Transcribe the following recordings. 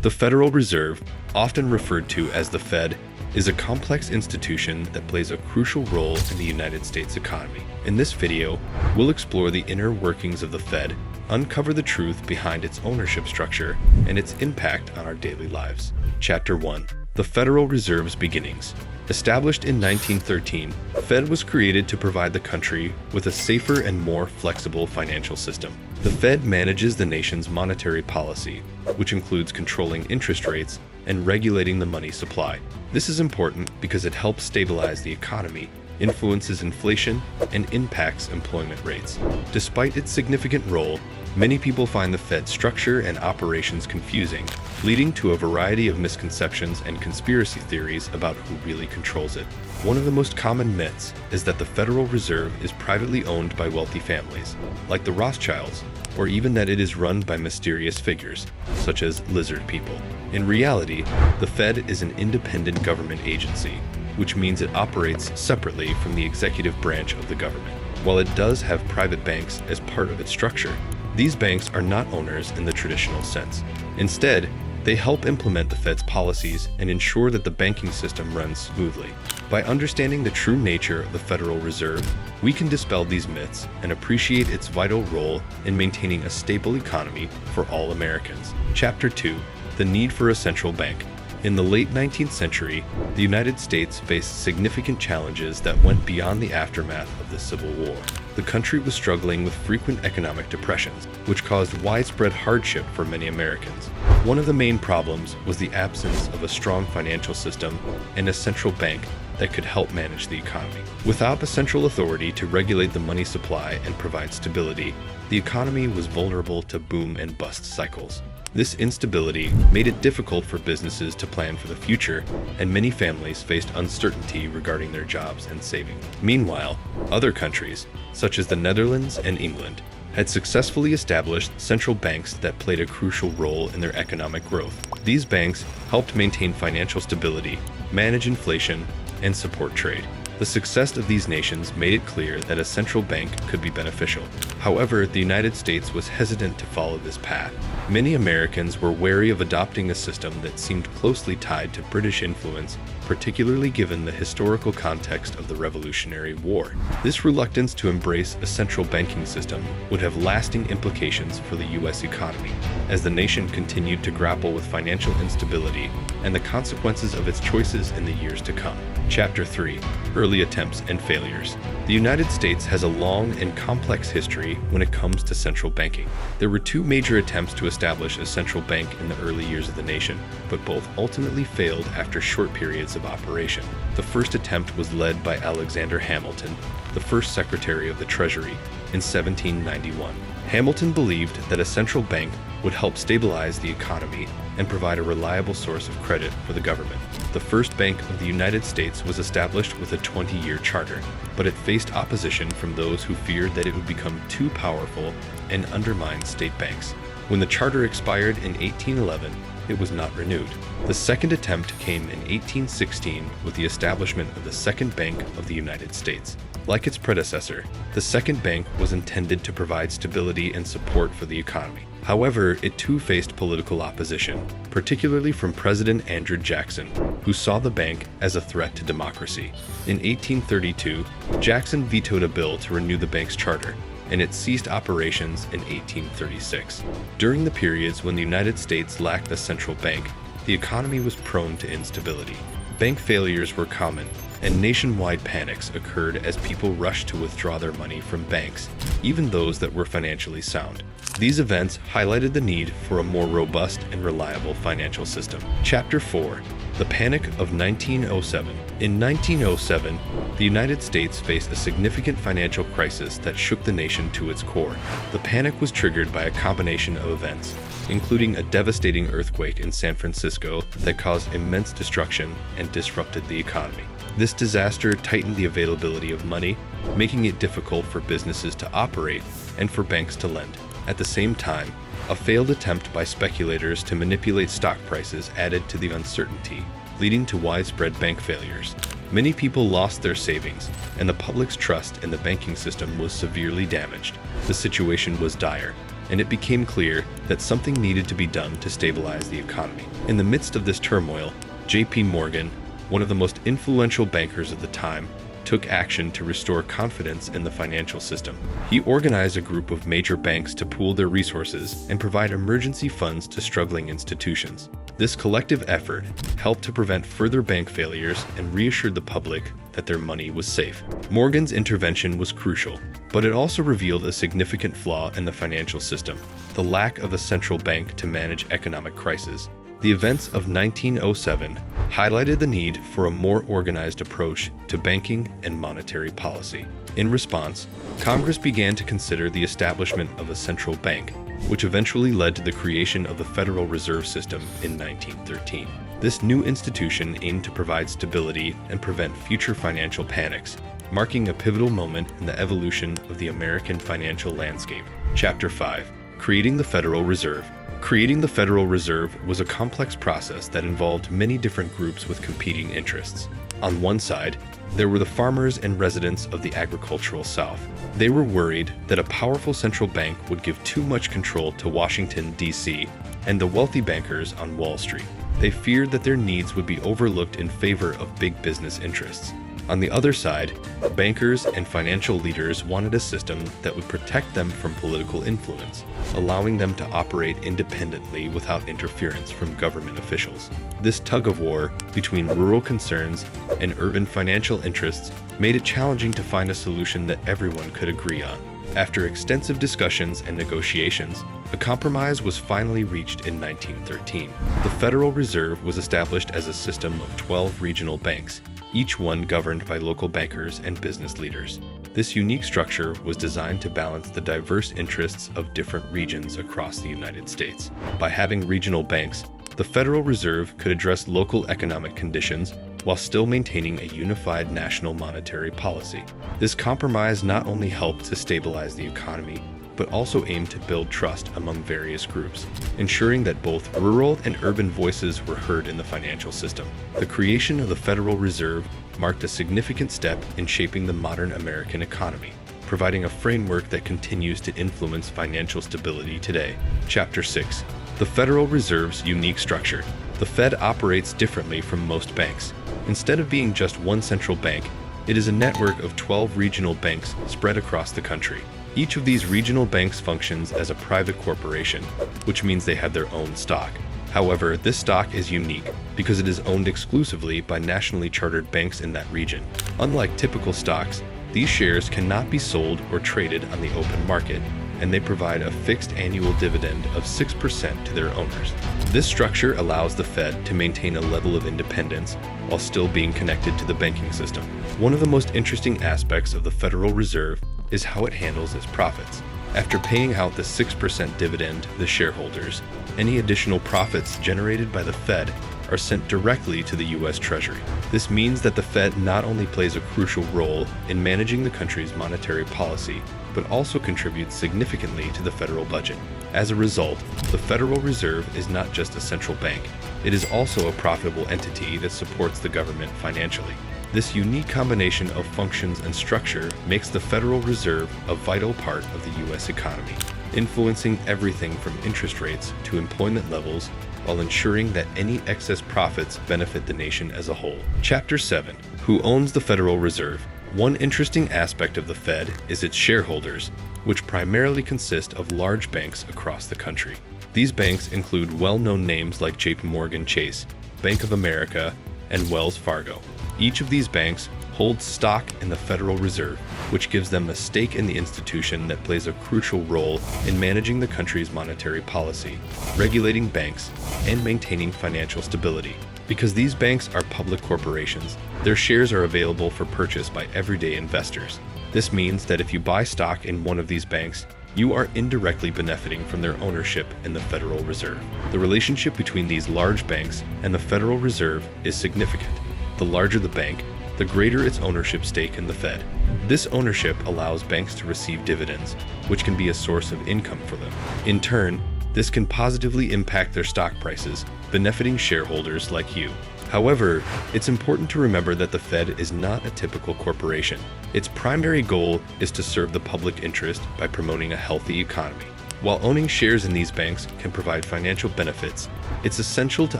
The Federal Reserve, often referred to as the Fed, is a complex institution that plays a crucial role in the United States economy. In this video, we'll explore the inner workings of the Fed, uncover the truth behind its ownership structure, and its impact on our daily lives. Chapter 1. The Federal Reserve's Beginnings. Established in 1913, the Fed was created to provide the country with a safer and more flexible financial system. The Fed manages the nation's monetary policy, which includes controlling interest rates and regulating the money supply. This is important because it helps stabilize the economy, influences inflation, and impacts employment rates. Despite its significant role, many people find the Fed's structure and operations confusing, leading to a variety of misconceptions and conspiracy theories about who really controls it. One of the most common myths is that the Federal Reserve is privately owned by wealthy families, like the Rothschilds, or even that it is run by mysterious figures, such as lizard people. In reality, the Fed is an independent government agency, which means it operates separately from the executive branch of the government. While it does have private banks as part of its structure, these banks are not owners in the traditional sense. Instead, they help implement the Fed's policies and ensure that the banking system runs smoothly. By understanding the true nature of the Federal Reserve, we can dispel these myths and appreciate its vital role in maintaining a stable economy for all Americans. Chapter 2. The Need for a Central Bank. In the late 19th century, the United States faced significant challenges that went beyond the aftermath of the Civil War. The country was struggling with frequent economic depressions, which caused widespread hardship for many Americans. One of the main problems was the absence of a strong financial system and a central bank that could help manage the economy. Without a central authority to regulate the money supply and provide stability, the economy was vulnerable to boom and bust cycles. This instability made it difficult for businesses to plan for the future, and many families faced uncertainty regarding their jobs and savings. Meanwhile, other countries, such as the Netherlands and England, had successfully established central banks that played a crucial role in their economic growth. These banks helped maintain financial stability, manage inflation, and support trade. The success of these nations made it clear that a central bank could be beneficial. However, the United States was hesitant to follow this path. Many Americans were wary of adopting a system that seemed closely tied to British influence, particularly given the historical context of the Revolutionary War. This reluctance to embrace a central banking system would have lasting implications for the U.S. economy, as the nation continued to grapple with financial instability and the consequences of its choices in the years to come. Chapter 3. Early Attempts and Failures. The United States has a long and complex history when it comes to central banking. There were two major attempts to establish a central bank in the early years of the nation, but both ultimately failed after short periods of operation. The first attempt was led by Alexander Hamilton, the first Secretary of the Treasury, in 1791. Hamilton believed that a central bank would help stabilize the economy and provide a reliable source of credit for the government. The first Bank of the United States was established with a 20-year charter, but it faced opposition from those who feared that it would become too powerful and undermine state banks. When the charter expired in 1811, it was not renewed. The second attempt came in 1816 with the establishment of the Second Bank of the United States. Like its predecessor, the Second Bank was intended to provide stability and support for the economy. However, it too faced political opposition, particularly from President Andrew Jackson, who saw the bank as a threat to democracy. In 1832, Jackson vetoed a bill to renew the bank's charter, and it ceased operations in 1836. During the periods when the United States lacked a central bank, the economy was prone to instability. Bank failures were common, and nationwide panics occurred as people rushed to withdraw their money from banks, even those that were financially sound. These events highlighted the need for a more robust and reliable financial system. Chapter 4. The Panic of 1907. In 1907, the United States faced a significant financial crisis that shook the nation to its core. The panic was triggered by a combination of events, including a devastating earthquake in San Francisco that caused immense destruction and disrupted the economy. This disaster tightened the availability of money, making it difficult for businesses to operate and for banks to lend. At the same time, a failed attempt by speculators to manipulate stock prices added to the uncertainty, leading to widespread bank failures. Many people lost their savings, and the public's trust in the banking system was severely damaged. The situation was dire, and it became clear that something needed to be done to stabilize the economy. In the midst of this turmoil, J.P. Morgan, one of the most influential bankers of the time, took action to restore confidence in the financial system. He organized a group of major banks to pool their resources and provide emergency funds to struggling institutions. This collective effort helped to prevent further bank failures and reassured the public that their money was safe. Morgan's intervention was crucial, but it also revealed a significant flaw in the financial system: the lack of a central bank to manage economic crises. The events of 1907 highlighted the need for a more organized approach to banking and monetary policy. In response, Congress began to consider the establishment of a central bank, which eventually led to the creation of the Federal Reserve System in 1913. This new institution aimed to provide stability and prevent future financial panics, marking a pivotal moment in the evolution of the American financial landscape. Chapter 5: Creating the Federal Reserve. Creating the Federal Reserve was a complex process that involved many different groups with competing interests. On one side, there were the farmers and residents of the agricultural South. They were worried that a powerful central bank would give too much control to Washington, D.C., and the wealthy bankers on Wall Street. They feared that their needs would be overlooked in favor of big business interests. On the other side, bankers and financial leaders wanted a system that would protect them from political influence, allowing them to operate independently without interference from government officials. This tug-of-war between rural concerns and urban financial interests made it challenging to find a solution that everyone could agree on. After extensive discussions and negotiations, a compromise was finally reached in 1913. The Federal Reserve was established as a system of 12 regional banks, each one governed by local bankers and business leaders. This unique structure was designed to balance the diverse interests of different regions across the United States. By having regional banks, the Federal Reserve could address local economic conditions while still maintaining a unified national monetary policy. This compromise not only helped to stabilize the economy, but also aimed to build trust among various groups, ensuring that both rural and urban voices were heard in the financial system. The creation of the Federal Reserve marked a significant step in shaping the modern American economy, providing a framework that continues to influence financial stability today. Chapter 6: The Federal Reserve's unique structure. The Fed operates differently from most banks. Instead of being just one central bank, it is a network of 12 regional banks spread across the country. Each of these regional banks functions as a private corporation, which means they have their own stock. However, this stock is unique because it is owned exclusively by nationally chartered banks in that region. Unlike typical stocks, these shares cannot be sold or traded on the open market, and they provide a fixed annual dividend of 6% to their owners. This structure allows the Fed to maintain a level of independence while still being connected to the banking system. One of the most interesting aspects of the Federal Reserve is how it handles its profits. After paying out the 6% dividend to the shareholders, any additional profits generated by the Fed are sent directly to the U.S. Treasury. This means that the Fed not only plays a crucial role in managing the country's monetary policy, but also contributes significantly to the federal budget. As a result, the Federal Reserve is not just a central bank, it is also a profitable entity that supports the government financially. This unique combination of functions and structure makes the Federal Reserve a vital part of the U.S. economy, influencing everything from interest rates to employment levels, while ensuring that any excess profits benefit the nation as a whole. Chapter 7: Who owns the Federal Reserve? One interesting aspect of the Fed is its shareholders, which primarily consist of large banks across the country. These banks include well-known names like J.P. Morgan Chase, Bank of America, and Wells Fargo. Each of these banks holds stock in the Federal Reserve, which gives them a stake in the institution that plays a crucial role in managing the country's monetary policy, regulating banks, and maintaining financial stability. Because these banks are public corporations, their shares are available for purchase by everyday investors. This means that if you buy stock in one of these banks, you are indirectly benefiting from their ownership in the Federal Reserve. The relationship between these large banks and the Federal Reserve is significant. The larger the bank, the greater its ownership stake in the Fed. This ownership allows banks to receive dividends, which can be a source of income for them. In turn, this can positively impact their stock prices, benefiting shareholders like you. However, it's important to remember that the Fed is not a typical corporation. Its primary goal is to serve the public interest by promoting a healthy economy. While owning shares in these banks can provide financial benefits, it's essential to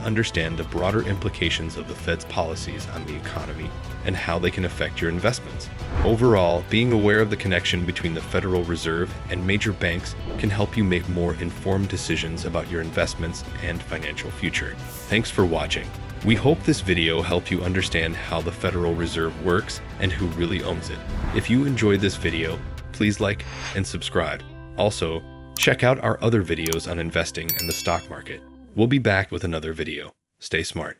understand the broader implications of the Fed's policies on the economy and how they can affect your investments. Overall, being aware of the connection between the Federal Reserve and major banks can help you make more informed decisions about your investments and financial future. Thanks for watching. We hope this video helped you understand how the Federal Reserve works and who really owns it. If you enjoyed this video, please like and subscribe. Also, check out our other videos on investing in the stock market. We'll be back with another video. Stay smart.